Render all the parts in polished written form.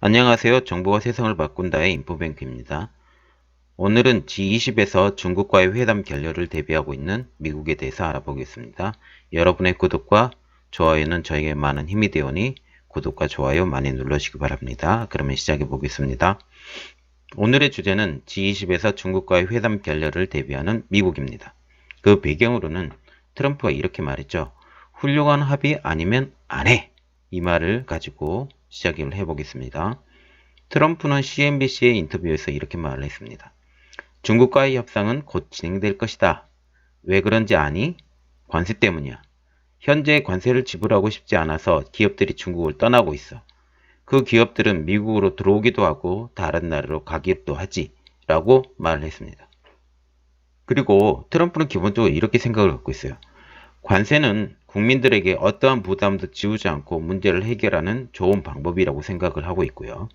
안녕하세요. 정보가 세상을 바꾼다의 인포뱅크입니다. 오늘은 G20에서 중국과의 회담 결렬을 대비하고 있는 미국에 대해서 알아보겠습니다. 여러분의 구독과 좋아요는 저에게 많은 힘이 되오니 구독과 좋아요 많이 눌러주시기 바랍니다. 그러면 시작해 보겠습니다. 오늘의 주제는 G20에서 중국과의 회담 결렬을 대비하는 미국입니다. 그 배경으로는 트럼프가 이렇게 말했죠. 훌륭한 합의 아니면 안 해. 이 말을 가지고 시작을 해보겠습니다. 트럼프는 CNBC의 인터뷰에서 이렇게 말을 했습니다. 중국과의 협상은 곧 진행될 것이다. 왜 그런지 아니? 관세 때문이야. 현재 관세를 지불하고 싶지 않아서 기업들이 중국을 떠나고 있어. 그 기업들은 미국으로 들어오기도 하고 다른 나라로 가기도 하지. 라고 말을 했습니다. 그리고 트럼프는 기본적으로 이렇게 생각을 갖고 있어요. 관세는 국민들에게 어떠한 부담도 지우지 않고 문제를 해결하는 좋은 방법이라고 생각을 하고 있고요.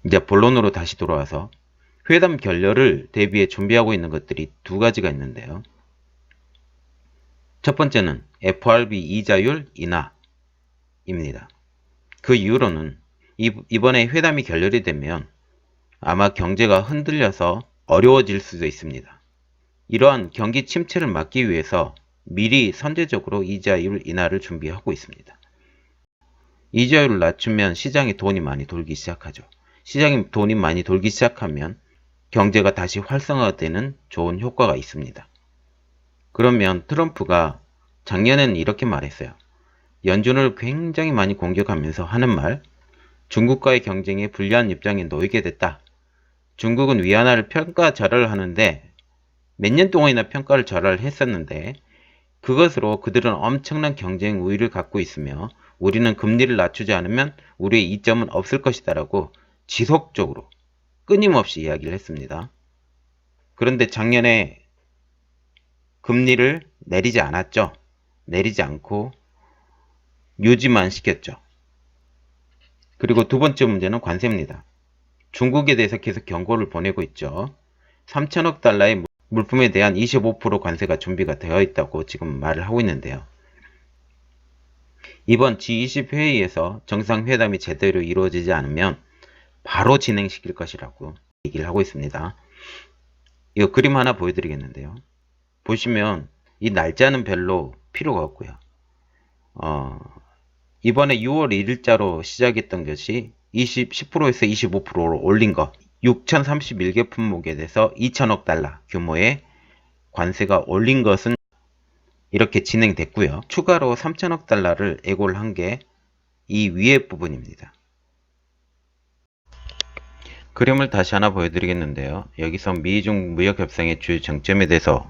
이제 본론으로 다시 돌아와서 회담 결렬을 대비해 준비하고 있는 것들이 두 가지가 있는데요. 첫 번째는 FRB 이자율 인하입니다. 그 이유로는 이번에 회담이 결렬이 되면 아마 경제가 흔들려서 어려워질 수도 있습니다. 이러한 경기 침체를 막기 위해서 미리 선제적으로 이자율 인하를 준비하고 있습니다. 이자율을 낮추면 시장에 돈이 많이 돌기 시작하죠. 시장에 돈이 많이 돌기 시작하면 경제가 다시 활성화되는 좋은 효과가 있습니다. 그러면 트럼프가 작년에는 이렇게 말했어요. 연준을 굉장히 많이 공격하면서 하는 말, 중국과의 경쟁에 불리한 입장에 놓이게 됐다. 중국은 위안화를 평가절하를 하는데 몇 년 동안이나 평가를 절하를 했었는데 그것으로 그들은 엄청난 경쟁 우위를 갖고 있으며 우리는 금리를 낮추지 않으면 우리의 이점은 없을 것이다 라고 지속적으로 끊임없이 이야기를 했습니다. 그런데 작년에 금리를 내리지 않았죠. 내리지 않고 유지만 시켰죠. 그리고 두 번째 문제는 관세입니다. 중국에 대해서 계속 경고를 보내고 있죠. 3천억 달러의 물품에 대한 25% 관세가 준비가 되어 있다고 지금 말을 하고 있는데요. 이번 G20 회의에서 정상회담이 제대로 이루어지지 않으면 바로 진행시킬 것이라고 얘기를 하고 있습니다. 이거 그림 하나 보여드리겠는데요. 보시면 이 날짜는 별로 필요가 없고요. 이번에 6월 1일자로 시작했던 것이 10%에서 25%로 올린 것 6031개 품목에 대해서 2천억 달러 규모의 관세가 올린 것은 이렇게 진행됐고요. 추가로 3천억 달러를 예고를 한 게 이 위에 부분입니다. 그림을 다시 하나 보여드리겠는데요. 여기서 미중 무역협상의 주요 정점에 대해서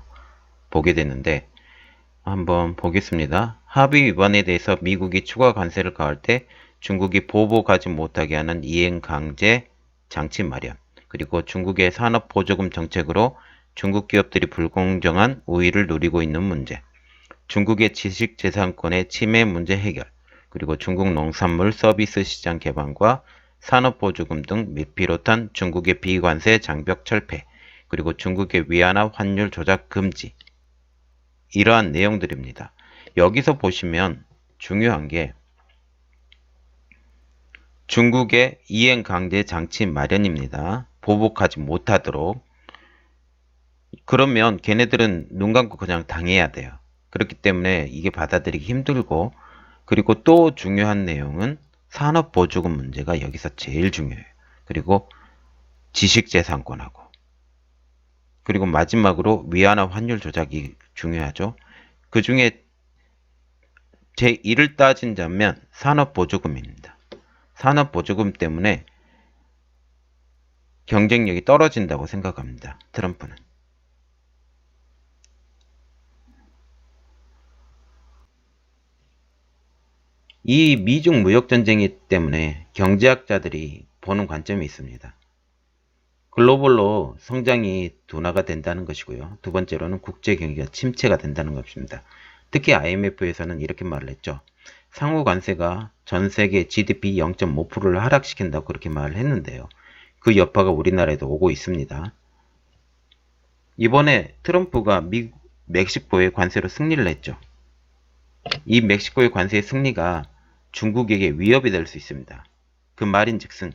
보게 되는데 한번 보겠습니다. 합의 위반에 대해서 미국이 추가 관세를 가할 때 중국이 보복하지 못하게 하는 이행강제 장치 마련, 그리고 중국의 산업보조금 정책으로 중국 기업들이 불공정한 우위를 누리고 있는 문제, 중국의 지식재산권의 침해 문제 해결, 그리고 중국 농산물 서비스 시장 개방과 산업보조금 등 비롯한 중국의 비관세 장벽 철폐, 그리고 중국의 위안화 환율 조작 금지, 이러한 내용들입니다. 여기서 보시면 중요한 게 중국의 이행강제 장치 마련입니다. 보복하지 못하도록. 그러면 걔네들은 눈 감고 그냥 당해야 돼요. 그렇기 때문에 이게 받아들이기 힘들고, 그리고 또 중요한 내용은 산업보조금 문제가 여기서 제일 중요해요. 그리고 지식재산권하고, 그리고 마지막으로 위안화 환율 조작이 중요하죠. 그 중에 제1을 따진다면 산업보조금입니다. 산업보조금 때문에 경쟁력이 떨어진다고 생각합니다. 트럼프는. 이 미중 무역전쟁이 때문에 경제학자들이 보는 관점이 있습니다. 글로벌로 성장이 둔화가 된다는 것이고요. 두 번째로는 국제경기가 침체가 된다는 것입니다. 특히 IMF에서는 이렇게 말을 했죠. 상호 관세가 전 세계 GDP 0.5%를 하락시킨다고 그렇게 말을 했는데요. 그 여파가 우리나라에도 오고 있습니다. 이번에 트럼프가 멕시코의 관세로 승리를 했죠. 이 멕시코의 관세의 승리가 중국에게 위협이 될 수 있습니다. 그 말인즉슨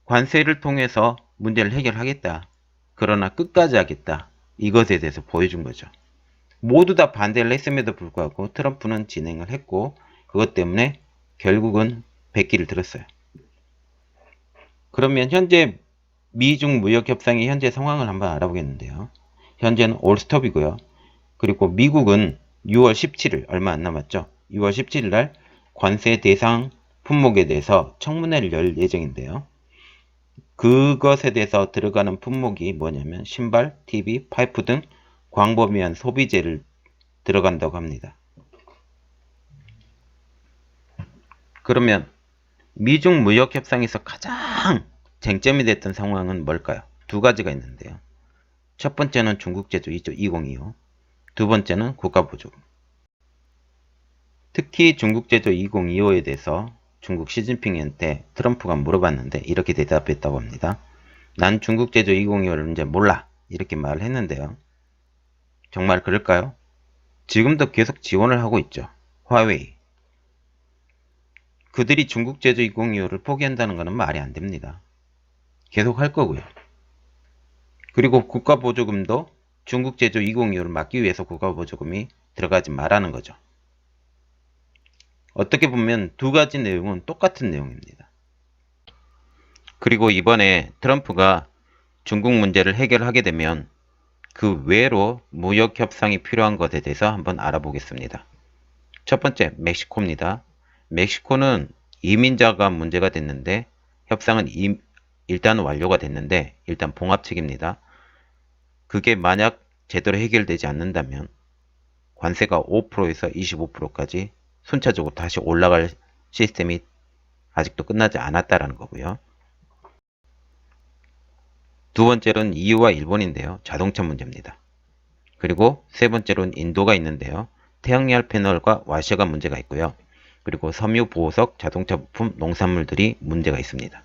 관세를 통해서 문제를 해결하겠다. 그러나 끝까지 하겠다. 이것에 대해서 보여준 거죠. 모두 다 반대를 했음에도 불구하고 트럼프는 진행을 했고 그것 때문에 결국은 백기를 들었어요. 그러면 현재 미중 무역 협상의 현재 상황을 한번 알아보겠는데요. 현재는 올스톱이고요. 그리고 미국은 6월 17일 얼마 안 남았죠. 6월 17일 날 관세 대상 품목에 대해서 청문회를 열 예정인데요. 그것에 대해서 들어가는 품목이 뭐냐면 신발, TV, 파이프 등 광범위한 소비재를 들어간다고 합니다. 그러면 미중 무역 협상에서 가장 쟁점이 됐던 상황은 뭘까요? 두 가지가 있는데요. 첫 번째는 중국 제조 2025, 두 번째는 국가보조금. 특히 중국 제조 2025에 대해서 중국 시진핑한테 트럼프가 물어봤는데 이렇게 대답했다고 합니다. 난 중국 제조 2025를 이제 몰라. 이렇게 말을 했는데요. 정말 그럴까요? 지금도 계속 지원을 하고 있죠. 화웨이. 그들이 중국 제조 2025를 포기한다는 것은 말이 안 됩니다. 계속 할 거고요. 그리고 국가보조금도 중국 제조 2025를 막기 위해서 국가보조금이 들어가지 말라는 거죠. 어떻게 보면 두 가지 내용은 똑같은 내용입니다. 그리고 이번에 트럼프가 중국 문제를 해결하게 되면 그 외로 무역 협상이 필요한 것에 대해서 한번 알아보겠습니다. 첫 번째, 멕시코입니다. 멕시코는 이민자가 문제가 됐는데 협상은 일단 완료가 됐는데 일단 봉합책입니다. 그게 만약 제대로 해결되지 않는다면 관세가 5%에서 25%까지 순차적으로 다시 올라갈 시스템이 아직도 끝나지 않았다라는 거고요. 두 번째로는 EU와 일본인데요. 자동차 문제입니다. 그리고 세 번째로는 인도가 있는데요. 태양열 패널과 와셔가 문제가 있고요. 그리고 섬유 보호석, 자동차 부품, 농산물들이 문제가 있습니다.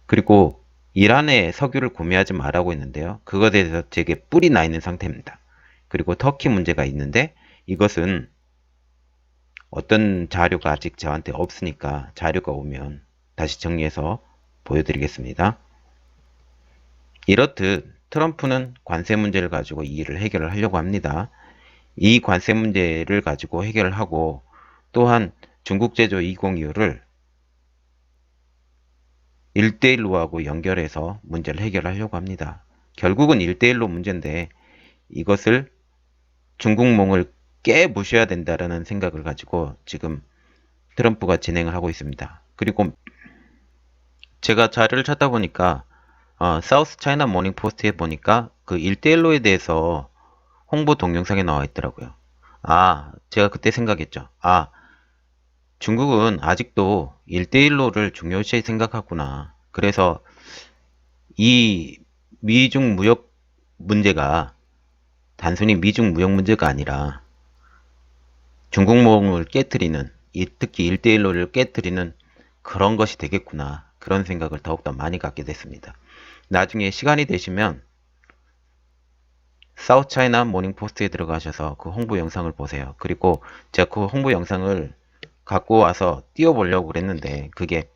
그리고 이란에 석유를 구매하지 말라고 했는데요. 그것에 대해서 되게 뿔이 나 있는 상태입니다. 그리고 터키 문제가 있는데 이것은 어떤 자료가 아직 저한테 없으니까 자료가 오면 다시 정리해서 보여드리겠습니다. 이렇듯 트럼프는 관세 문제를 가지고 이 일을 해결을 하려고 합니다. 이 관세 문제를 가지고 해결을 하고 또한 중국 제조 2025를 1대1로하고 연결해서 문제를 해결하려고 합니다. 결국은 1대1로 문제인데 이것을 중국몽을 깨부셔야 된다는 생각을 가지고 지금 트럼프가 진행을 하고 있습니다. 그리고 제가 자료를 찾다 보니까 사우스 차이나 모닝 포스트에 보니까 그 1대1로에 대해서 홍보 동영상에 나와 있더라고요. 제가 그때 생각했죠. 중국은 아직도 1대1로를 중요시 생각하구나. 그래서 이 미중 무역 문제가 단순히 미중 무역 문제가 아니라 중국몽을 깨뜨리는, 특히 1대1로를 깨뜨리는 그런 것이 되겠구나. 그런 생각을 더욱더 많이 갖게 됐습니다. 나중에 시간이 되시면 사우스 차이나 모닝 포스트에 들어가셔서 그 홍보 영상을 보세요. 그리고 제가 그 홍보 영상을 갖고 와서 띄워보려고 그랬는데 그게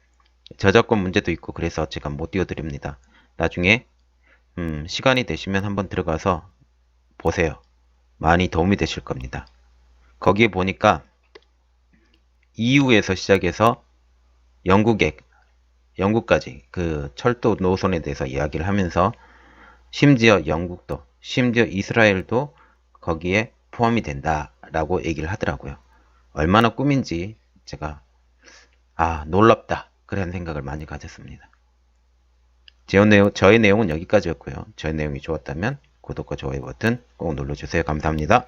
저작권 문제도 있고 그래서 제가 못 띄워드립니다. 나중에 시간이 되시면 한번 들어가서 보세요. 많이 도움이 되실 겁니다. 거기에 보니까 EU에서 시작해서 영국까지 그 철도 노선에 대해서 이야기를 하면서 심지어 영국도, 심지어 이스라엘도 거기에 포함이 된다라고 얘기를 하더라고요. 얼마나 꿈인지 제가 놀랍다 그런 생각을 많이 가졌습니다. 저의 내용은 여기까지였고요. 저의 내용이 좋았다면 구독과 좋아요 버튼 꼭 눌러주세요. 감사합니다.